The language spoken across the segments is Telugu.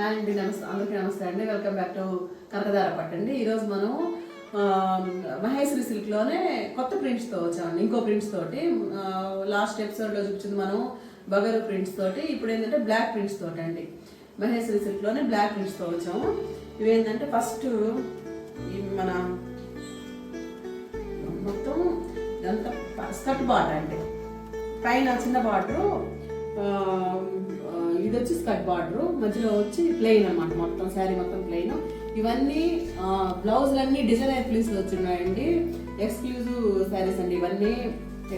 అండ్ నమస్తే, అందరికీ నమస్తే అండి. వెల్కమ్ బ్యాక్ టు కనకదార పట్టు అండి. ఈరోజు మనం మహేశ్వరి సిల్క్లోనే కొత్త ప్రింట్స్తో వచ్చామండి. ఇంకో ప్రింట్స్ తోటి లాస్ట్ ఎపిసోడ్లో చూపించింది మనం బగరు ప్రింట్స్ తోటి. ఇప్పుడు ఏంటంటే బ్లాక్ ప్రింట్స్ తోటి అండి. మహేశ్వరి సిల్క్లోనే బ్లాక్ ప్రింట్స్తో వచ్చాము. ఇవేంటంటే ఫస్ట్ మన మొత్తం ఇదంతా స్కర్ట్ బార్డర్ అండి. పైన చిన్న బార్డరు, ఇది వచ్చి స్కర్ట్ బార్డరు, మధ్యలో వచ్చి ప్లెయిన్ అనమాట. మొత్తం శారీ మొత్తం ప్లెయిన్. ఇవన్నీ బ్లౌజులన్నీ డిజైనర్ ప్లీస్లు వచ్చిన్నాయండి. ఎక్స్క్లూజివ్ శారీస్ అండి. ఇవన్నీ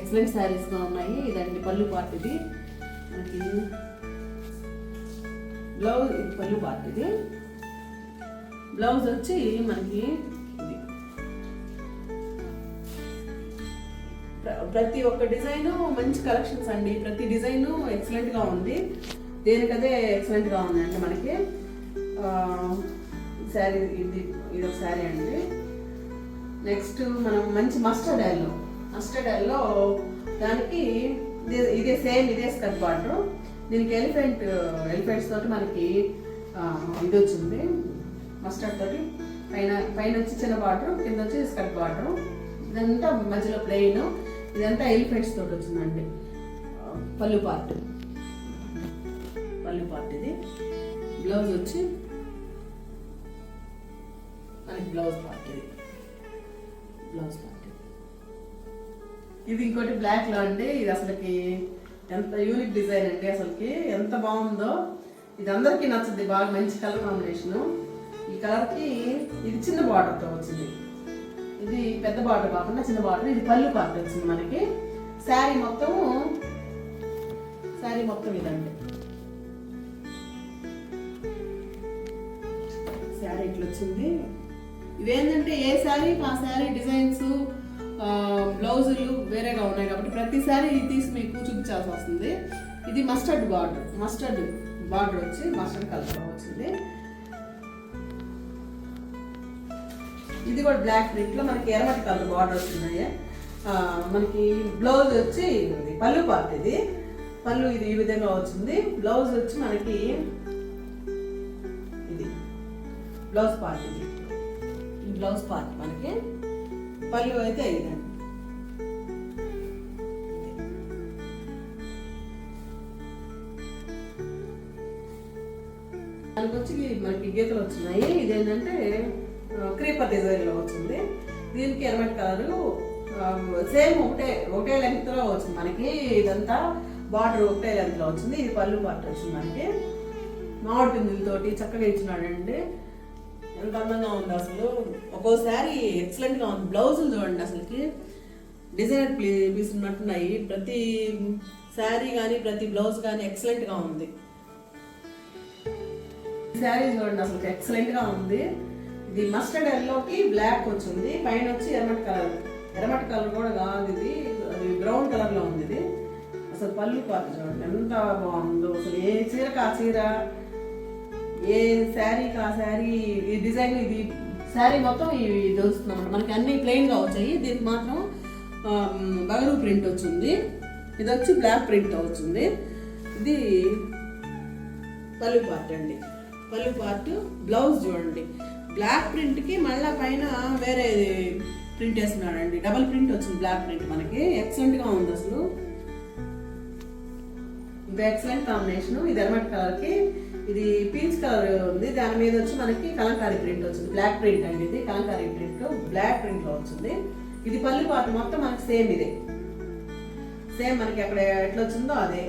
ఎక్సలెంట్ శారీస్గా ఉన్నాయి. ఇదండి పళ్ళు పార్ట్. ఇది మనకి బ్లౌజ్, ఇది పళ్ళు పార్ట్. ఇది బ్లౌజ్ వచ్చి మనకి ఇది. ప్రతి ఒక్క డిజైన్ మంచి కలెక్షన్స్ అండి. ప్రతి డిజైన్ ఎక్సలెంట్గా ఉంది. దేనికదే ఎక్సలెంట్గా ఉందండి. మనకి శారీ ఇది ఒక శారీ అండి. నెక్స్ట్ మనం మంచి మస్టర్డ్ ఎల్లో దానికి ఇదే సేమ్, ఇదే స్కర్ట్ బార్డర్. దీనికి ఎలిఫెంట్స్ తోటి మనకి ఇది వచ్చింది మస్టర్డ్ తోటి. పైన వచ్చి చిన్న బార్డర్, కింద వచ్చి స్కర్ట్ బార్డర్. ఇదంతా మధ్యలో ప్లెయిన్. ఇదంతా ఎలిఫెంట్స్ తోటి వచ్చిందండి. పళ్ళు పార్ట్ ఇది. బ్లౌజ్ వచ్చి మనకి బ్లౌజ్ పార్ట్. ఇది ఇంకోటి బ్లాక్ లో అండి. ఇది అసలుకి ఎంత యూనిక్ డిజైన్ అండి. అసలుకి ఎంత బాగుందో. ఇది అందరికీ నచ్చుద్ది. బాగా మంచి కలర్ కాంబినేషన్. ఈ కలర్ కి ఇది చిన్న బార్డర్ తో వచ్చింది. ఇది పెద్ద బార్డర్ కాకుండా చిన్న బార్డర్. ఇది పళ్ళు పార్ట్ వచ్చింది మనకి. శారీ మొత్తం ఇదండి. శారీ ఇట్లా వచ్చింది. ఇవేంటంటే ఏ శారీ ఆ శారీ డిజైన్స్, బ్లౌజులు వేరేగా ఉన్నాయి కాబట్టి ప్రతి శారీ తీసి మీకు చూపించాల్సి వస్తుంది. ఇది మస్టర్డ్ బార్డర్ వచ్చి మస్టర్డ్ కలర్ వచ్చింది. ఇది కూడా బ్లాక్ ప్రింట్ లో మనకి ఎర్రమట్టి కలర్ బార్డర్ వస్తున్నాయి. మనకి బ్లౌజ్ వచ్చి పళ్ళు పార్ట్. ఇది పళ్ళు ఇది ఈ విధంగా వచ్చింది. బ్లౌజ్ వచ్చి మనకి ఇది బ్లౌజ్ పార్ట్. ఇది బ్లౌజ్ పార్ట్ మనకి. పళ్ళు అయితే ఇదండి. దానికి వచ్చి మనకి గీతలు వచ్చినాయి. ఇదేంటంటే క్రీపర్ డిజైన్ లో వచ్చింది. దీనికి ఎర్రమట్టి కలరు సేమ్ ఒకటే లెంగ్త్ లో వచ్చింది మనకి. ఇదంతా బార్డర్ ఒకటే లెంగ్త్ లో వచ్చింది. ఇది పళ్ళు పార్ట్ వచ్చింది మనకి. మామిడి పిందులతోటి చక్కగా ఇచ్చినాడండి. ఎంత అందంగా ఉంది అసలు. ఒక్కోసారి ఎక్సలెంట్ గా ఉంది. బ్లౌజులు చూడండి అసలుకి డిజైనర్ పీస్ ఉన్నట్టున్నాయి. ప్రతి శారీ కానీ ప్రతి బ్లౌజ్ కానీ ఎక్సలెంట్ గా ఉంది. శారీ చూడండి అసలు ఎక్సలెంట్ గా ఉంది. ఇది మస్టర్డ్ ఎల్లోకి బ్లాక్ వచ్చింది. పైన వచ్చి ఎర్రమట్టి కలర్ కూడా కాదు, ఇది బ్రౌన్ కలర్ లో ఉంది. ఇది అసలు పళ్ళు పార్ట్ చూడండి ఎంత బాగుందో. అసలు ఏ చీరకు ఆ చీర, ఏ శారీకి ఆ శారీ, ఈ డిజైన్, ఇది శారీ మొత్తం ఇది వస్తుందన్నమాట. మనకి అన్ని ప్లెయిన్ గా వచ్చాయి. దీనికి మాత్రం బగరు ప్రింట్ వచ్చింది. ఇది వచ్చి బ్లాక్ ప్రింట్ వచ్చింది. ఇది పళ్ళు పార్ట్ అండి. పళ్ళు పార్ట్. బ్లౌజ్ చూడండి బ్లాక్ ప్రింట్ కి మళ్ళా పైన వేరే ప్రింట్ వేస్తున్నాడండి. డబల్ ప్రింట్ వచ్చింది బ్లాక్ ప్రింట్ మనకి. ఎక్సలెంట్ గా ఉంది అసలు. ఇది ఎక్సలెంట్ కాంబినేషన్. ఇది ఎర్రమట్టి కలర్ కి ఇది పీచ్ కలర్ ఉంది. దాని మీద వచ్చి మనకి కలంకారీ ప్రింట్ వచ్చింది. బ్లాక్ ప్రింట్ అండి. ఇది కలంకారీ ప్రింట్ బ్లాక్ ప్రింట్ లో వచ్చింది. ఇది పళ్ళు పార్ట్ మొత్తం మనకి సేమ్. ఇదే సేమ్ మనకి అక్కడ ఎట్లా వచ్చిందో అదే.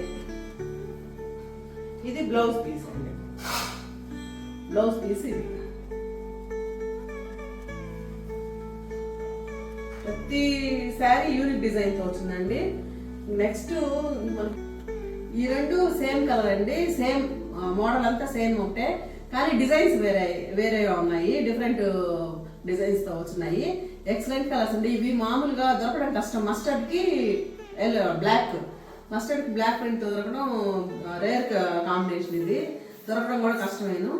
ఇది బ్లౌజ్ పీస్ అండి. బ్లౌజ్ పీస్ ఇది. ప్రతి శారీ యూనిక్ డిజైన్ తో వచ్చిందండి. నెక్స్ట్ ఈ రెండు సేమ్ కలర్ అండి. సేమ్ మోడల్ అంతా సేమ్ ఒకటే, కానీ డిజైన్స్ వేరేగా ఉన్నాయి. డిఫరెంట్ డిజైన్స్ తో వచ్చినాయి. ఎక్సలెంట్ కలర్స్ అండి. ఇవి మామూలుగా దొరకడం కష్టం. మస్టర్డ్ కి బ్లాక్ ప్రింట్ తో దొరకడం రేర్ కాంబినేషన్. ఇది దొరకడం కూడా కష్టమేను.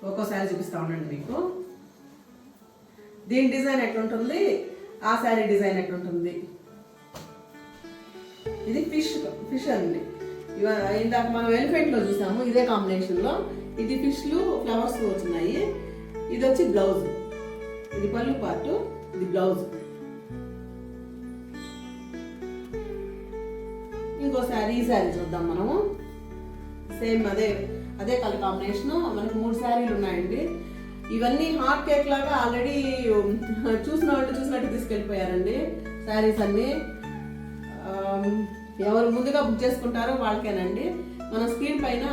ఒక్కోసారి చూపిస్తా ఉండండి మీకు. దీని డిజైన్ ఎట్లుంటుంది, ఆ శారీ డిజైన్ ఎట్లుంటుంది. ఇది ఫిష్ అండి. ఇందాక మనం ఎలిఫెంట్ లో చూసాము ఇదే కాంబినేషన్ లో. ఇది ఫిష్లు ఫ్లవర్స్ వచ్చినాయి. ఇది వచ్చి బ్లౌజ్, ఇది పళ్ళు పార్ట్, ఇది బ్లౌజ్. ఇంకో శారీ, ఈ శారీ చూద్దాం మనము. సేమ్ అదే కలర్ కాంబినేషన్. మనకు 3 శారీలు ఉన్నాయండి. ఇవన్నీ హాట్ కేక్ లాగా ఆల్రెడీ చూసిన వాళ్ళు చూసినట్టు తీసుకెళ్ళిపోయారండి శారీస్ అన్ని. ఎవరు ముందుగా బుక్ చేసుకుంటారో వాళ్ళకేనండి. మనం స్క్రీన్ పైన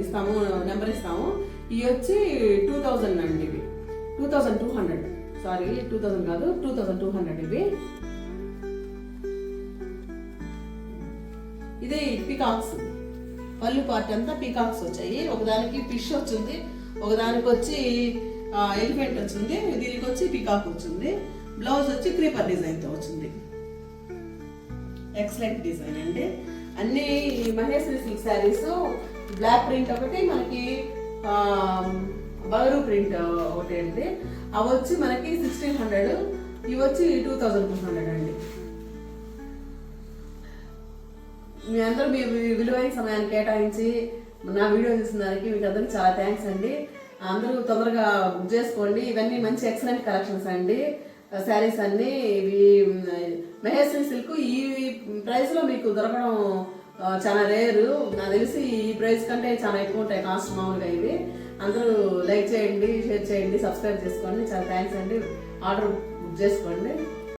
ఇస్తాము, నెంబర్ ఇస్తాము. ఇవి వచ్చి 2000 అండి. ఇవి 2200, సారీ 2000 కాదు, 2200 ఇవి. ఇది పీకాక్స్, పళ్ళు పార్ట్ అంతా పీకాక్స్ వచ్చాయి. ఒకదానికి ఫిష్ వచ్చింది, ఒకదానికి వచ్చి ఎలిఫెంట్ వచ్చింది, దీనికి వచ్చి పీకాక్ వచ్చింది. బ్లౌజ్ వచ్చి క్రీపర్ డిజైన్తో వచ్చింది. ఎక్సలెంట్ డిజైన్ అండి. అన్ని Maheshwari silk saris. Block print ఒకటి, మనకి బగరు ప్రింట్ ఒకటి అండి. అవి వచ్చి మనకి 1600, ఇవి వచ్చి 2200 అండి. మీ అందరూ మీ విలువైన సమయాన్ని కేటాయించి నా వీడియో చూసిన దానికి మీకు అందరికి చాలా థ్యాంక్స్ అండి. అందరూ తొందరగా బుక్ చేసుకోండి. ఇవన్నీ మంచి ఎక్సలెంట్ కలెక్షన్స్ అండి. శారీస్ అన్ని ఇవి మహేశ్వరి సిల్క్. ఈ ప్రైస్లో మీకు దొరకడం చాలా రేరు. నాకు తెలిసి ఈ ప్రైస్ కంటే చాలా ఎక్కువ ఉంటాయి కాస్ట్ మామూలుగా. ఇవి అందరూ లైక్ చేయండి, షేర్ చేయండి, సబ్స్క్రైబ్ చేసుకోండి. చాలా థ్యాంక్స్ అండి. ఆర్డర్ బుక్ చేసుకోండి.